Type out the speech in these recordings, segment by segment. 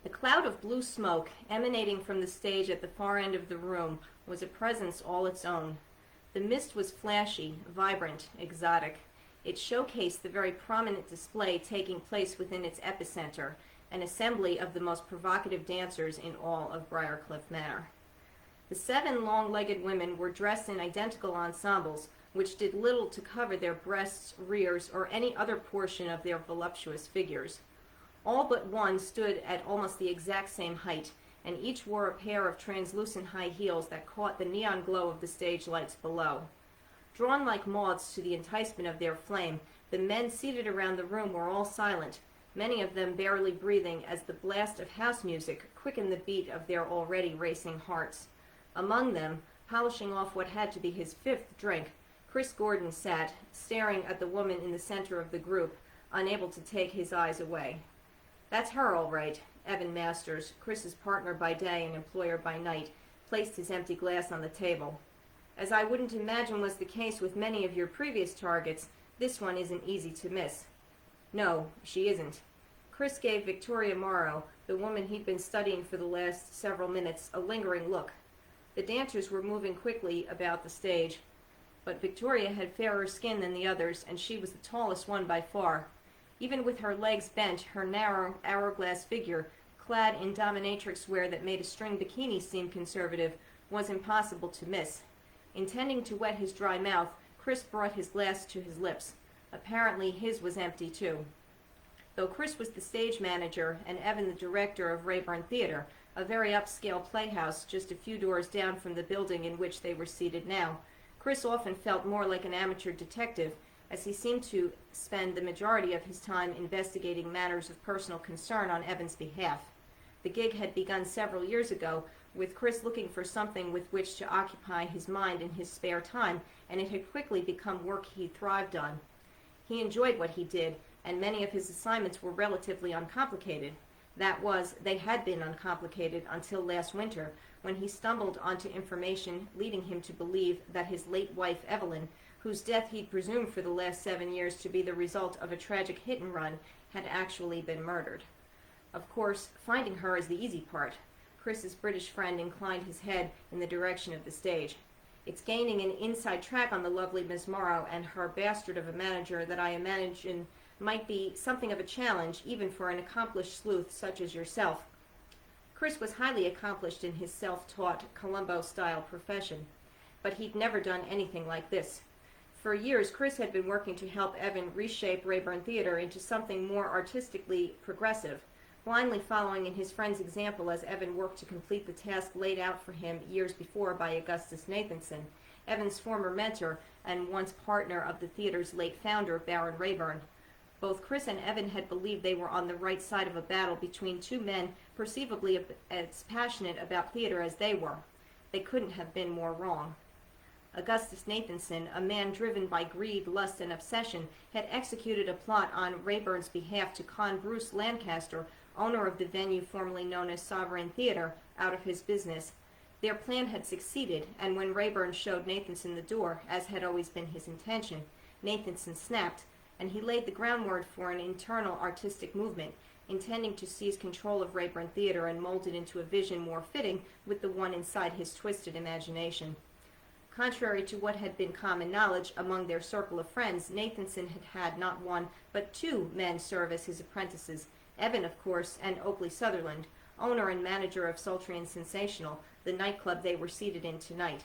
A cloud of blue smoke emanating from the stage at the far end of the room was a presence all its own. The mist was flashy, vibrant, exotic. It showcased the very prominent display taking place within its epicenter, an assembly of the most provocative dancers in all of Briarcliff Manor. The 7 long-legged women were dressed in identical ensembles, which did little to cover their breasts, rears, or any other portion of their voluptuous figures. All but one stood at almost the exact same height, and each wore a pair of translucent high heels that caught the neon glow of the stage lights below. Drawn like moths to the enticement of their flame, the men seated around the room were all silent, many of them barely breathing as the blast of house music quickened the beat of their already racing hearts. Among them, polishing off what had to be his 5th drink, Chris Gordon sat, staring at the woman in the center of the group, unable to take his eyes away. "That's her, all right." Evan Masters, Chris's partner by day and employer by night, placed his empty glass on the table. "As I wouldn't imagine was the case with many of your previous targets, this one isn't easy to miss." "No, she isn't." Chris gave Victoria Morrow, the woman he'd been studying for the last several minutes, a lingering look. The dancers were moving quickly about the stage, but Victoria had fairer skin than the others, and she was the tallest one by far. Even with her legs bent, her narrow, hourglass figure, clad in dominatrix wear that made a string bikini seem conservative, was impossible to miss. Intending to wet his dry mouth, Chris brought his glass to his lips. Apparently his was empty too. Though Chris was the stage manager and Evan the director of Rayburn Theater, a very upscale playhouse just a few doors down from the building in which they were seated now, Chris often felt more like an amateur detective, as he seemed to spend the majority of his time investigating matters of personal concern on Evan's behalf. The gig had begun several years ago, with Chris looking for something with which to occupy his mind in his spare time, and it had quickly become work he thrived on. He enjoyed what he did, and many of his assignments were relatively uncomplicated. That was, they had been uncomplicated until last winter, when he stumbled onto information leading him to believe that his late wife, Evelyn, whose death he'd presumed for the last 7 years to be the result of a tragic hit-and-run, had actually been murdered. Of course, finding her is the easy part. Chris's British friend inclined his head in the direction of the stage. "It's gaining an inside track on the lovely Miss Morrow and her bastard of a manager that I imagine might be something of a challenge, even for an accomplished sleuth such as yourself." Chris was highly accomplished in his self-taught, Columbo-style profession, but he'd never done anything like this. For years, Chris had been working to help Evan reshape Rayburn Theater into something more artistically progressive, blindly following in his friend's example as Evan worked to complete the task laid out for him years before by Augustus Nathanson, Evan's former mentor and once partner of the theater's late founder, Baron Rayburn. Both Chris and Evan had believed they were on the right side of a battle between two men perceivably as passionate about theater as they were. They couldn't have been more wrong. Augustus Nathanson, a man driven by greed, lust, and obsession, had executed a plot on Rayburn's behalf to con Bruce Lancaster, owner of the venue formerly known as Sovereign Theater, out of his business. Their plan had succeeded, and when Rayburn showed Nathanson the door, as had always been his intention, Nathanson snapped, and he laid the groundwork for an internal artistic movement, intending to seize control of Rayburn Theater and mold it into a vision more fitting with the one inside his twisted imagination. Contrary to what had been common knowledge among their circle of friends, Nathanson had had not one, but 2 men serve as his apprentices, Evan, of course, and Oakley Sutherland, owner and manager of Sultry and Sensational, the nightclub they were seated in tonight.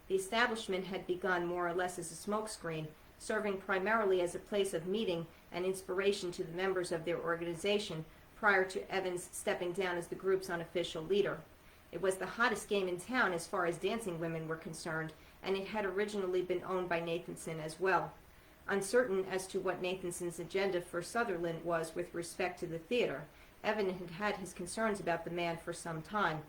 The establishment had begun more or less as a smokescreen, serving primarily as a place of meeting and inspiration to the members of their organization prior to Evans stepping down as the group's unofficial leader. It was the hottest game in town as far as dancing women were concerned, and it had originally been owned by Nathanson as well. Uncertain as to what Nathanson's agenda for Sutherland was with respect to the theater, Evan had had his concerns about the man for some time,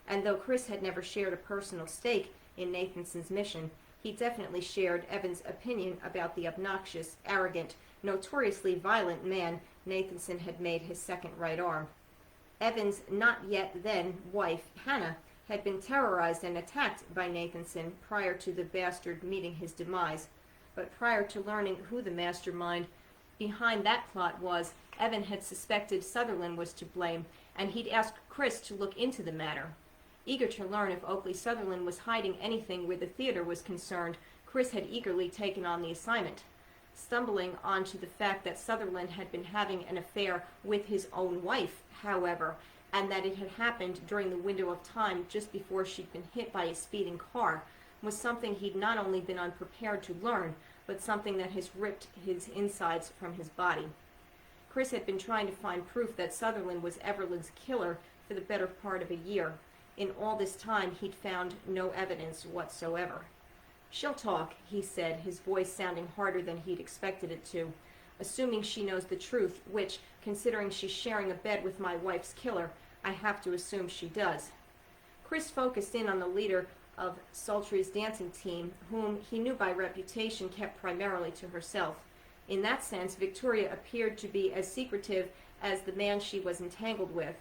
and though Chris had never shared a personal stake in Nathanson's mission, he definitely shared Evan's opinion about the obnoxious, arrogant, notoriously violent man Nathanson had made his second right arm. Evan's not-yet-then wife, Hannah, had been terrorized and attacked by Nathanson prior to the bastard meeting his demise, but prior to learning who the mastermind behind that plot was, Evan had suspected Sutherland was to blame, and he'd asked Chris to look into the matter. Eager to learn if Oakley Sutherland was hiding anything where the theater was concerned, Chris had eagerly taken on the assignment. Stumbling onto the fact that Sutherland had been having an affair with his own wife, however, and that it had happened during the window of time just before she'd been hit by a speeding car, was something he'd not only been unprepared to learn, but something that has ripped his insides from his body. Chris had been trying to find proof that Sutherland was Evelyn's killer for the better part of a year. In all this time, he'd found no evidence whatsoever. "She'll talk," he said, his voice sounding harder than he'd expected it to. "Assuming she knows the truth, which, considering she's sharing a bed with my wife's killer, I have to assume she does." Chris focused in on the leader of Sultry's dancing team, whom he knew by reputation kept primarily to herself. In that sense, Victoria appeared to be as secretive as the man she was entangled with.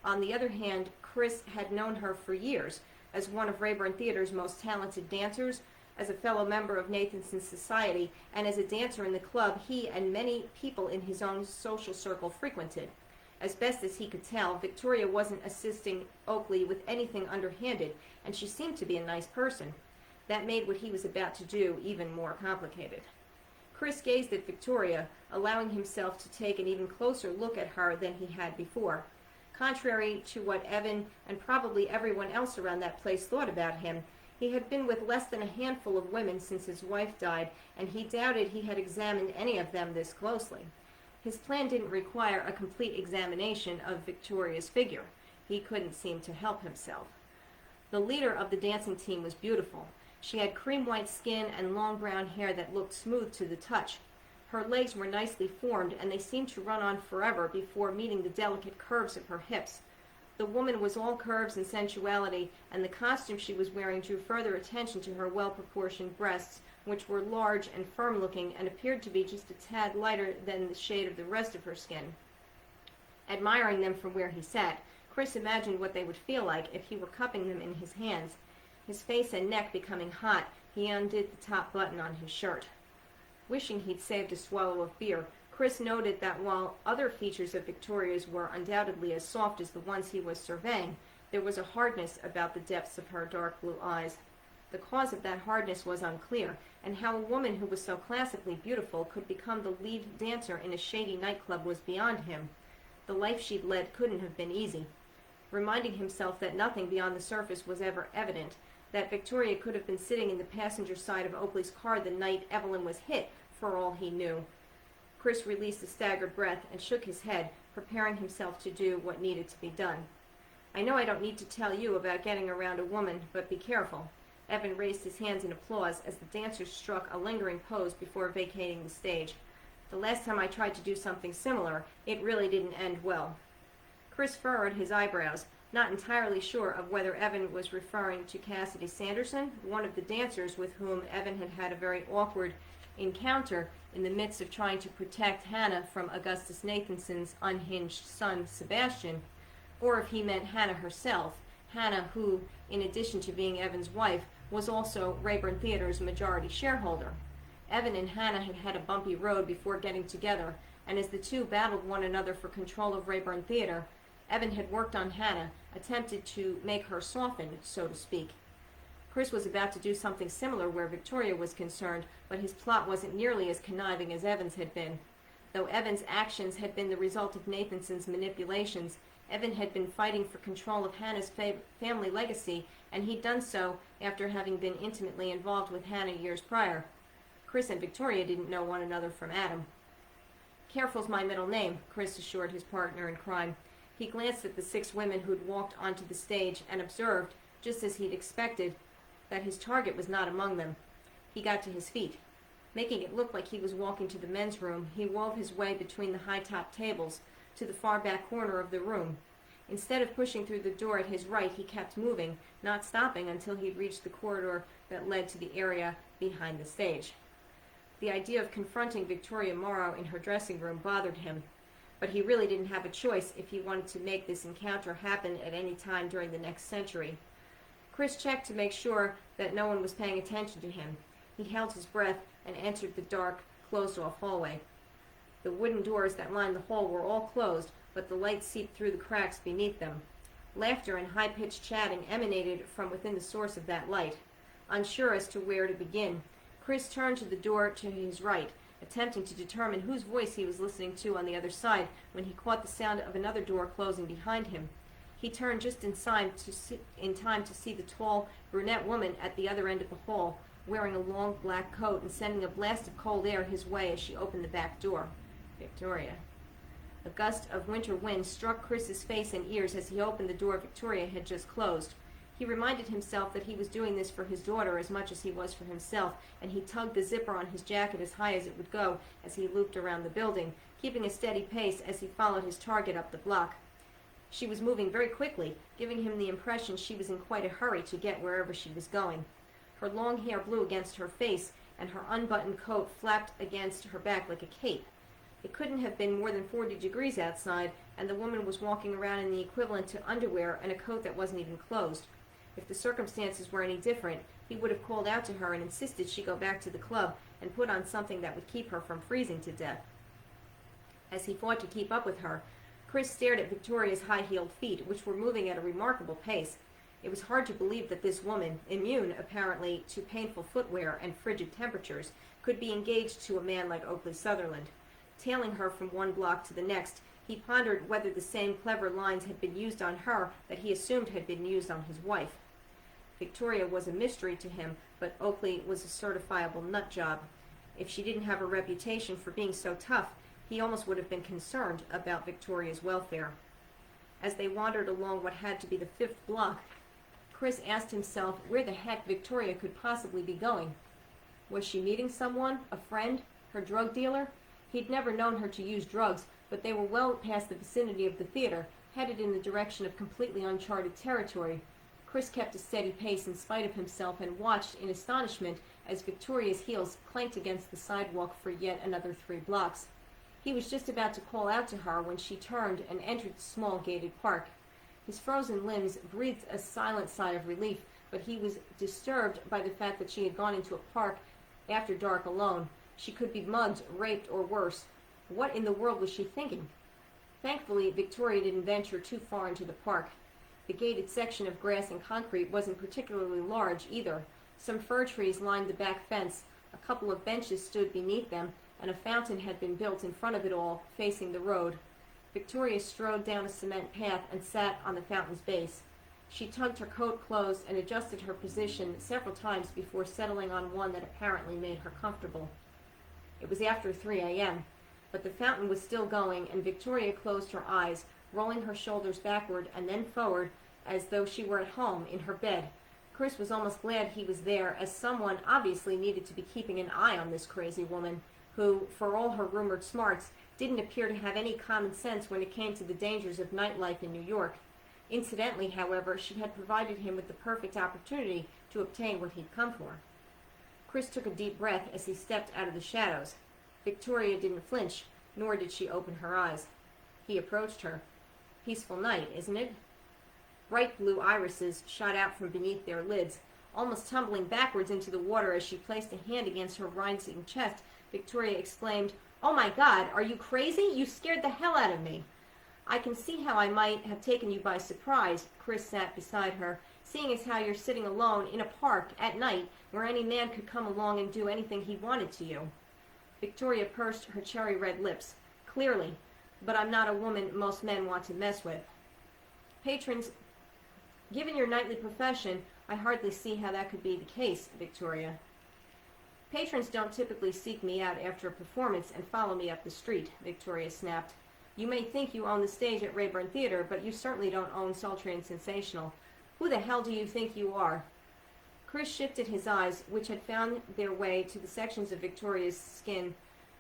On the other hand, Chris had known her for years, as one of Rayburn Theater's most talented dancers, as a fellow member of Nathanson's society, and as a dancer in the club he and many people in his own social circle frequented. As best as he could tell, Victoria wasn't assisting Oakley with anything underhanded, and she seemed to be a nice person. That made what he was about to do even more complicated. Chris gazed at Victoria, allowing himself to take an even closer look at her than he had before. Contrary to what Evan and probably everyone else around that place thought about him, he had been with less than a handful of women since his wife died, and he doubted he had examined any of them this closely. His plan didn't require a complete examination of Victoria's figure. He couldn't seem to help himself. The leader of the dancing team was beautiful. She had cream-white skin and long brown hair that looked smooth to the touch. Her legs were nicely formed, and they seemed to run on forever before meeting the delicate curves of her hips. The woman was all curves and sensuality, and the costume she was wearing drew further attention to her well-proportioned breasts, which were large and firm-looking and appeared to be just a tad lighter than the shade of the rest of her skin. Admiring them from where he sat, Chris imagined what they would feel like if he were cupping them in his hands. His face and neck becoming hot, he undid the top button on his shirt. Wishing he'd saved a swallow of beer, Chris noted that while other features of Victoria's were undoubtedly as soft as the ones he was surveying, there was a hardness about the depths of her dark blue eyes. The cause of that hardness was unclear, and how a woman who was so classically beautiful could become the lead dancer in a shady nightclub was beyond him. The life she'd led couldn't have been easy. Reminding himself that nothing beyond the surface was ever evident, that Victoria could have been sitting in the passenger side of Oakley's car the night Evelyn was hit, for all he knew. Chris released a staggered breath and shook his head, preparing himself to do what needed to be done. "I know I don't need to tell you about getting around a woman, but be careful." Evan raised his hands in applause as the dancers struck a lingering pose before vacating the stage. "The last time I tried to do something similar, it really didn't end well." Chris furrowed his eyebrows, not entirely sure of whether Evan was referring to Cassidy Sanderson, one of the dancers with whom Evan had had a very awkward encounter in the midst of trying to protect Hannah from Augustus Nathanson's unhinged son, Sebastian, or if he meant Hannah herself, Hannah who, in addition to being Evan's wife, was also Rayburn Theater's majority shareholder. Evan and Hannah had had a bumpy road before getting together, and as the two battled one another for control of Rayburn Theater, Evan had worked on Hannah, attempted to make her soften, so to speak. Chris was about to do something similar where Victoria was concerned, but his plot wasn't nearly as conniving as Evan's had been. Though Evan's actions had been the result of Nathanson's manipulations, Evan had been fighting for control of Hannah's family legacy, and he'd done so after having been intimately involved with Hannah years prior. Chris and Victoria didn't know one another from Adam. "Careful's my middle name," Chris assured his partner in crime. He glanced at the 6 women who'd walked onto the stage and observed, just as he'd expected, that his target was not among them. He got to his feet. Making it look like he was walking to the men's room, he wove his way between the high-top tables to the far back corner of the room. Instead of pushing through the door at his right, he kept moving, not stopping until he'd reached the corridor that led to the area behind the stage. The idea of confronting Victoria Morrow in her dressing room bothered him, but he really didn't have a choice if he wanted to make this encounter happen at any time during the next century. Chris checked to make sure that no one was paying attention to him. He held his breath and entered the dark, closed-off hallway. The wooden doors that lined the hall were all closed, but the light seeped through the cracks beneath them. Laughter and high-pitched chatting emanated from within the source of that light. Unsure as to where to begin, Chris turned to the door to his right, attempting to determine whose voice he was listening to on the other side when he caught the sound of another door closing behind him. He turned just in time to see the tall, brunette woman at the other end of the hall, wearing a long black coat and sending a blast of cold air his way as she opened the back door. Victoria. A gust of winter wind struck Chris's face and ears as he opened the door Victoria had just closed. He reminded himself that he was doing this for his daughter as much as he was for himself, and he tugged the zipper on his jacket as high as it would go as he looped around the building, keeping a steady pace as he followed his target up the block. She was moving very quickly, giving him the impression she was in quite a hurry to get wherever she was going. Her long hair blew against her face, and her unbuttoned coat flapped against her back like a cape. It couldn't have been more than 40 degrees outside, and the woman was walking around in the equivalent to underwear and a coat that wasn't even closed. If the circumstances were any different, he would have called out to her and insisted she go back to the club and put on something that would keep her from freezing to death. As he fought to keep up with her, Chris stared at Victoria's high-heeled feet, which were moving at a remarkable pace. It was hard to believe that this woman, immune apparently to painful footwear and frigid temperatures, could be engaged to a man like Oakley Sutherland. Tailing her from one block to the next, he pondered whether the same clever lines had been used on her that he assumed had been used on his wife. Victoria was a mystery to him, but Oakley was a certifiable nut job. If she didn't have a reputation for being so tough, he almost would have been concerned about Victoria's welfare. As they wandered along what had to be the 5th block, Chris asked himself where the heck Victoria could possibly be going. Was she meeting someone, a friend, her drug dealer? He'd never known her to use drugs, but they were well past the vicinity of the theater, headed in the direction of completely uncharted territory. Chris kept a steady pace in spite of himself and watched in astonishment as Victoria's heels clanked against the sidewalk for yet another 3 blocks. He was just about to call out to her when she turned and entered the small gated park. His frozen limbs breathed a silent sigh of relief, but he was disturbed by the fact that she had gone into a park after dark alone. She could be mugged, raped, or worse. What in the world was she thinking? Thankfully, Victoria didn't venture too far into the park. The gated section of grass and concrete wasn't particularly large either. Some fir trees lined the back fence, a couple of benches stood beneath them, and a fountain had been built in front of it all, facing the road. Victoria strode down a cement path and sat on the fountain's base. She tugged her coat closed and adjusted her position several times before settling on one that apparently made her comfortable. It was after 3 a.m., but the fountain was still going, and Victoria closed her eyes, rolling her shoulders backward and then forward as though she were at home in her bed. Chris was almost glad he was there, as someone obviously needed to be keeping an eye on this crazy woman, who, for all her rumored smarts, didn't appear to have any common sense when it came to the dangers of nightlife in New York. Incidentally, however, she had provided him with the perfect opportunity to obtain what he'd come for. Chris took a deep breath as he stepped out of the shadows. Victoria didn't flinch, nor did she open her eyes. He approached her. Peaceful night, isn't it? Bright blue irises shot out from beneath their lids. Almost tumbling backwards into the water as she placed a hand against her rising chest, Victoria exclaimed, "Oh my God, are you crazy? You scared the hell out of me." "I can see how I might have taken you by surprise." Chris sat beside her. "Seeing as how you're sitting alone in a park at night where any man could come along and do anything he wanted to you." Victoria pursed her cherry-red lips. "Clearly, but I'm not a woman most men want to mess with." "Patrons, given your nightly profession, I hardly see how that could be the case, Victoria." "Patrons don't typically seek me out after a performance and follow me up the street," Victoria snapped. "You may think you own the stage at Rayburn Theater, but you certainly don't own Sultry and Sensational. Who the hell do you think you are?" Chris shifted his eyes, which had found their way to the sections of Victoria's skin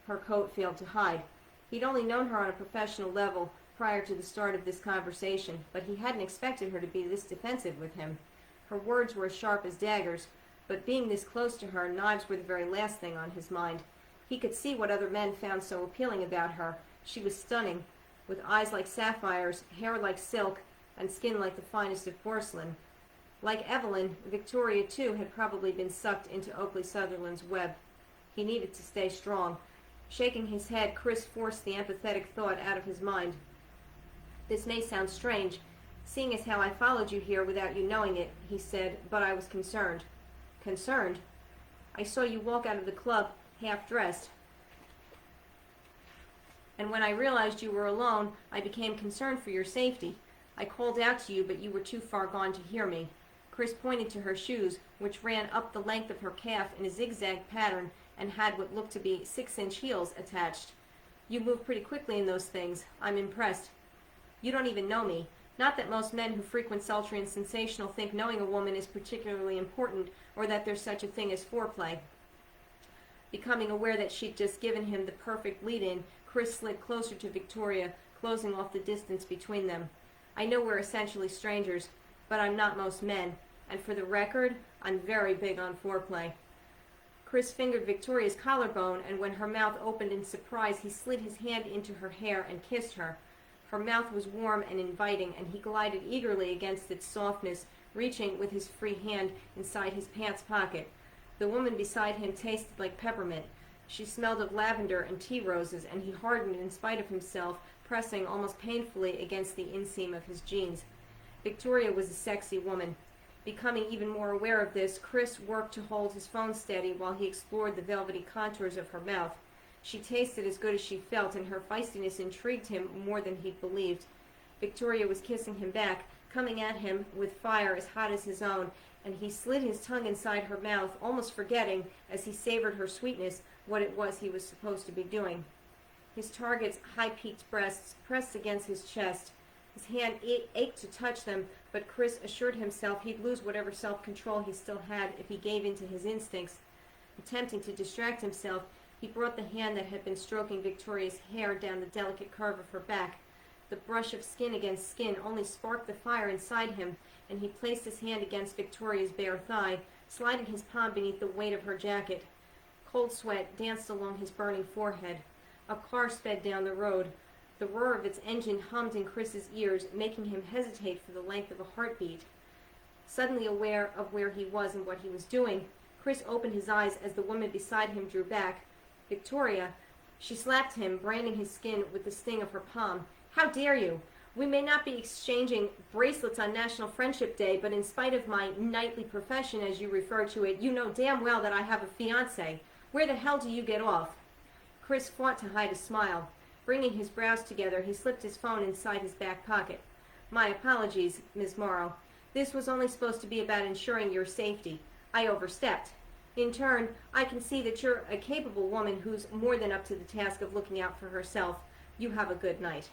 her coat failed to hide. He'd only known her on a professional level prior to the start of this conversation, but he hadn't expected her to be this defensive with him. Her words were as sharp as daggers, but being this close to her, knives were the very last thing on his mind. He could see what other men found so appealing about her. She was stunning, with eyes like sapphires, hair like silk, and skin like the finest of porcelain. Like Evelyn, Victoria too had probably been sucked into Oakley Sutherland's web. He needed to stay strong. Shaking his head, Chris forced the empathetic thought out of his mind. "This may sound strange, seeing as how I followed you here without you knowing it," he said, "but I was concerned." "Concerned? I saw you walk out of the club half-dressed, and when I realized you were alone, I became concerned for your safety. I called out to you, but you were too far gone to hear me." Chris pointed to her shoes, which ran up the length of her calf in a zigzag pattern and had what looked to be 6-inch heels attached. "You move pretty quickly in those things. I'm impressed. You don't even know me. Not that most men who frequent sultry and sensational think knowing a woman is particularly important or that there's such a thing as foreplay." Becoming aware that she'd just given him the perfect lead-in, Chris slid closer to Victoria, closing off the distance between them. "I know we're essentially strangers, but I'm not most men, and for the record, I'm very big on foreplay." Chris fingered Victoria's collarbone, and when her mouth opened in surprise, he slid his hand into her hair and kissed her. Her mouth was warm and inviting, and he glided eagerly against its softness, reaching with his free hand inside his pants pocket. The woman beside him tasted like peppermint. She smelled of lavender and tea roses, and he hardened in spite of himself, pressing almost painfully against the inseam of his jeans. Victoria was a sexy woman. Becoming even more aware of this, Chris worked to hold his phone steady while he explored the velvety contours of her mouth. She tasted as good as she felt, and her feistiness intrigued him more than he'd believed. Victoria was kissing him back, coming at him with fire as hot as his own, and he slid his tongue inside her mouth, almost forgetting, as he savored her sweetness, what it was he was supposed to be doing. His target's high-peaked breasts pressed against his chest. His hand ached to touch them, but Chris assured himself he'd lose whatever self-control he still had if he gave in to his instincts. Attempting to distract himself, he brought the hand that had been stroking Victoria's hair down the delicate curve of her back. The brush of skin against skin only sparked the fire inside him, and he placed his hand against Victoria's bare thigh, sliding his palm beneath the weight of her jacket. Cold sweat danced along his burning forehead. A car sped down the road. The roar of its engine hummed in Chris's ears, making him hesitate for the length of a heartbeat. Suddenly aware of where he was and what he was doing, Chris opened his eyes as the woman beside him drew back. "Victoria!" She slapped him, branding his skin with the sting of her palm. "How dare you! We may not be exchanging bracelets on National Friendship Day, but in spite of my knightly profession, as you refer to it, you know damn well that I have a fiancé. Where the hell do you get off?" Chris fought to hide a smile. Bringing his brows together, he slipped his phone inside his back pocket. "My apologies, Ms. Morrow. This was only supposed to be about ensuring your safety. I overstepped. In turn, I can see that you're a capable woman who's more than up to the task of looking out for herself. You have a good night."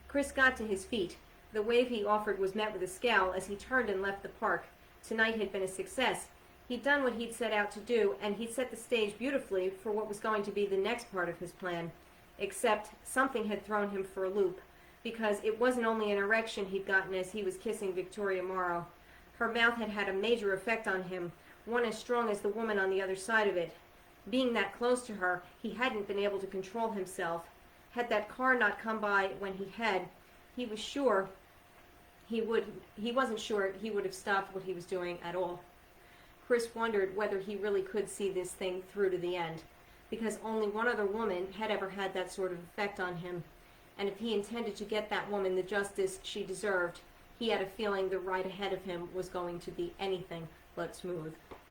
Chris got to his feet. The wave he offered was met with a scowl as he turned and left the park. Tonight had been a success. He'd done what he'd set out to do, and he'd set the stage beautifully for what was going to be the next part of his plan. Except something had thrown him for a loop, because it wasn't only an erection he'd gotten as he was kissing Victoria Morrow. Her mouth had had a major effect on him, one as strong as the woman on the other side of it. Being that close to her, he hadn't been able to control himself. Had that car not come by when he had, he wasn't sure he would have stopped what he was doing at all. Chris wondered whether he really could see this thing through to the end, because only one other woman had ever had that sort of effect on him, and if he intended to get that woman the justice she deserved, he had a feeling the ride ahead of him was going to be anything but smooth.